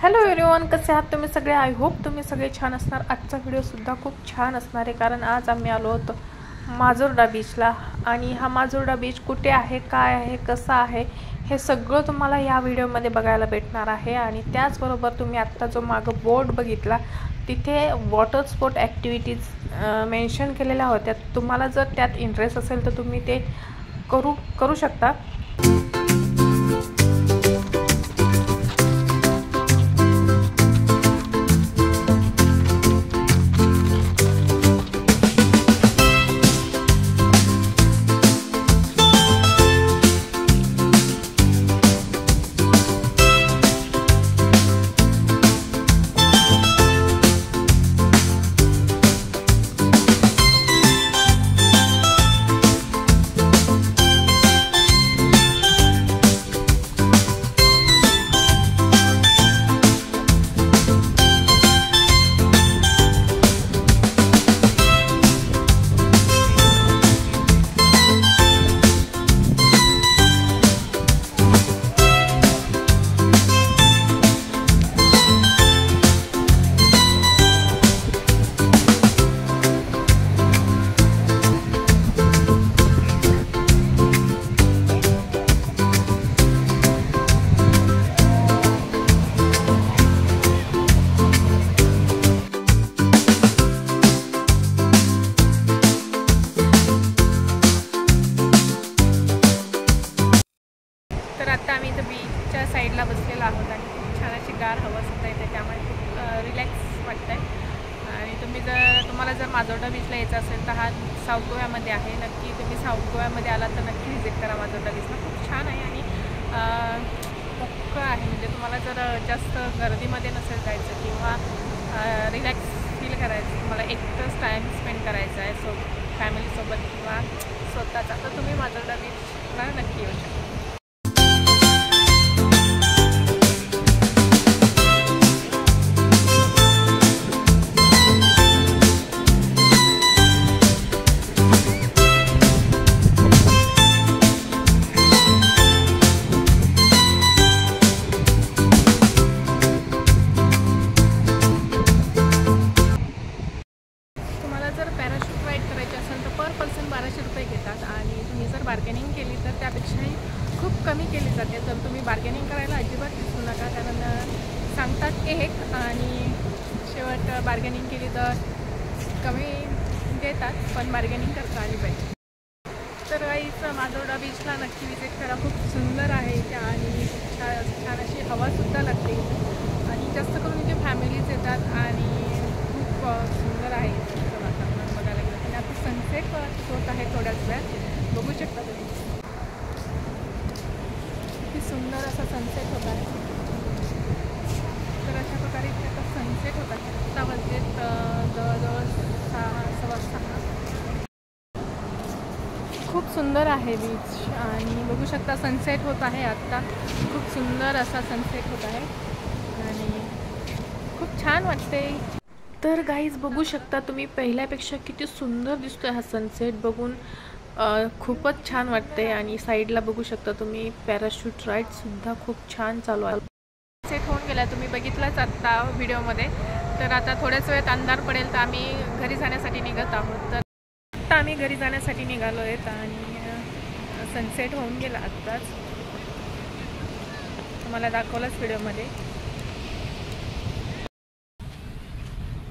Hello everyone, कसे आहात तुम्ही सगळे? आय होप तुम्ही सगळे छान असणार। आजचा व्हिडिओसुद्धा खूप छान असणार आहे, कारण आज आम्ही आलो होतो माजोर्डा बीचला। आणि हा माजोर्डा बीच कुठे आहे, काय आहे, कसा आहे, हे सगळं तुम्हाला या व्हिडिओमध्ये बघायला भेटणार आहे। आणि त्याचबरोबर तुम्ही आत्ता जो मागं बोर्ड बघितला, तिथे वॉटर स्पोर्ट ॲक्टिव्हिटीज मेन्शन केलेल्या होत्या। तुम्हाला जर त्यात इंटरेस्ट असेल तर तुम्ही ते करू शकता। तर आता आम्ही इथं बीचच्या साईडला बसलेलो आहोत आणि खूप छान अशी गार हवा सुद्धा येते, त्यामुळे खूप रिलॅक्स वाटतं आहे। आणि तुम्हाला जर माजोर्डा बीचला यायचं असेल तर हा साऊथ गोव्यामध्ये आहे। नक्की तुम्ही साऊथ गोव्यामध्ये आला तर नक्की व्हिजिट करा माजोर्डा बीचला। खूप छान आहे आणि मोकळं आहे, म्हणजे तुम्हाला जर जास्त गर्दीमध्ये नसेल जायचं किंवा रिलॅक्स फील करायचं, तुम्हाला एकटंच टाईम स्पेंड करायचा आहे फॅमिलीसोबत किंवा स्वतःचा, तर तुम्ही माजोर्डा बीचला नक्की येऊ शकता। जर पॅराशूट राईड करायची असेल तर पर पर्सन 1200 रुपये घेतात आणि तुम्ही जर बार्गेनिंग केली तर त्यापेक्षाही खूप कमी केली जाते। तर तुम्ही बार्गेनिंग करायला अजिबात विसरू नका, कारण सांगतात एक आणि शेवट बार्गेनिंग केली तर कमी देतात, पण बार्गेनिंग करता आली पाहिजे। तर गाईस, माजोर्डा बीचला नक्की विजिट करा। खूप सुंदर आहे इथे आणि छान अशी हवासुद्धा लागते इथे, आणि जास्त करून इथे फॅमिलीज येतात आणि खूप सुंदर आहे इथं वातावरण बघायला गेलं। आणि आता सनसेट होत आहे थोड्याच वेळात, बघू शकता तुम्ही किती सुंदर असा सनसेट होत आहे। तर अशा प्रकारे इथे आता सनसेट होत आहे। आत्ता वाजलेत जवळजवळ 6:15। खूप सुंदर आहे बीच आणि बघू शकता सनसेट होत आहे आत्ता। खूप सुंदर असा सनसेट होत आहे आणि खूप छान वाटते। तर गाईज, बघू शकता तुम्ही पहिल्यापेक्षा किती सुंदर दिसतोय हा सनसेट बघून, खूपच छान वाटते। आणि साईडला बघू शकता तुम्ही पॅराशूट राईडसुद्धा खूप छान चालू आहे। सनसेट होऊन गेला, तुम्ही बघितलाच आत्ता व्हिडिओमध्ये। तर आता थोड्याच वेळात अंधार पडेल तर आम्ही घरी जाण्यासाठी निघत आहोत। तर आत्ता आम्ही घरी जाण्यासाठी निघालो आहेत आणि सनसेट होऊन गेला आत्ताच, तुम्हाला दाखवलंच व्हिडिओमध्ये।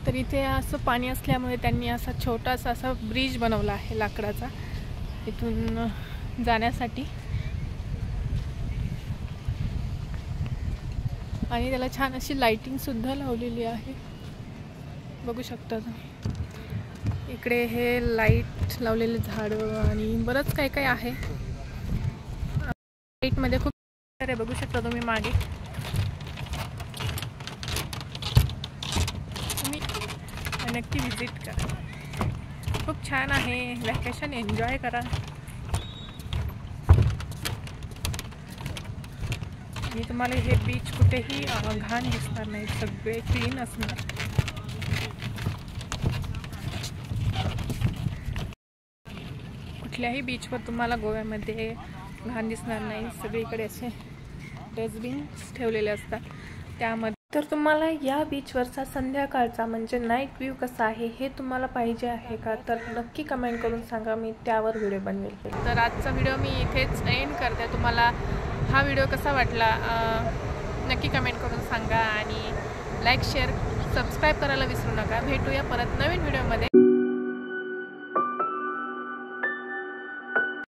तर इथे असं पाणी असल्यामुळे त्यांनी असा छोटासा असा ब्रिज बनवला आहे लाकडाचा इथून जाण्यासाठी, आणि त्याला छान अशी लाइटिंगसुद्धा लावलेली आहे, बघू शकता तुम्ही। इकडे हे लाईट लावलेले झाडं आणि बरंच काही काही आहे लाईटमध्ये, खूप सारे बघू शकता तुम्ही मागे। तुम्ही नक्की विजिट करा, खूप छान आहे, वॅकेशन एन्जॉय करा। आणि तुम्हाला हे बीच कुठेही घाण दिसणार नाही, सगळे क्लीन असणार। कुठल्याही बीचवर तुम्हाला गोव्यामध्ये घाण दिसणार नाही, सगळीकडे असे डस्टबिन्स ठेवलेले असतात, त्यामध्ये तर तुम्हाला या बीचवरचा संध्याकाळचा म्हणजे नाईट व्ह्यू कसा आहे हे तुम्हाला पाहिजे आहे का, तर नक्की कमेंट करून सांगा, मी त्यावर व्हिडिओ बनवेल. तर आजचा व्हिडिओ मी इथेच एंड करते. तुम्हाला हा व्हिडिओ कसा वाटला नक्की कमेंट करून सांगा आणि लाईक शेअर सबस्क्राईब करायला विसरू नका. भेटूया परत नवीन व्हिडिओमध्ये.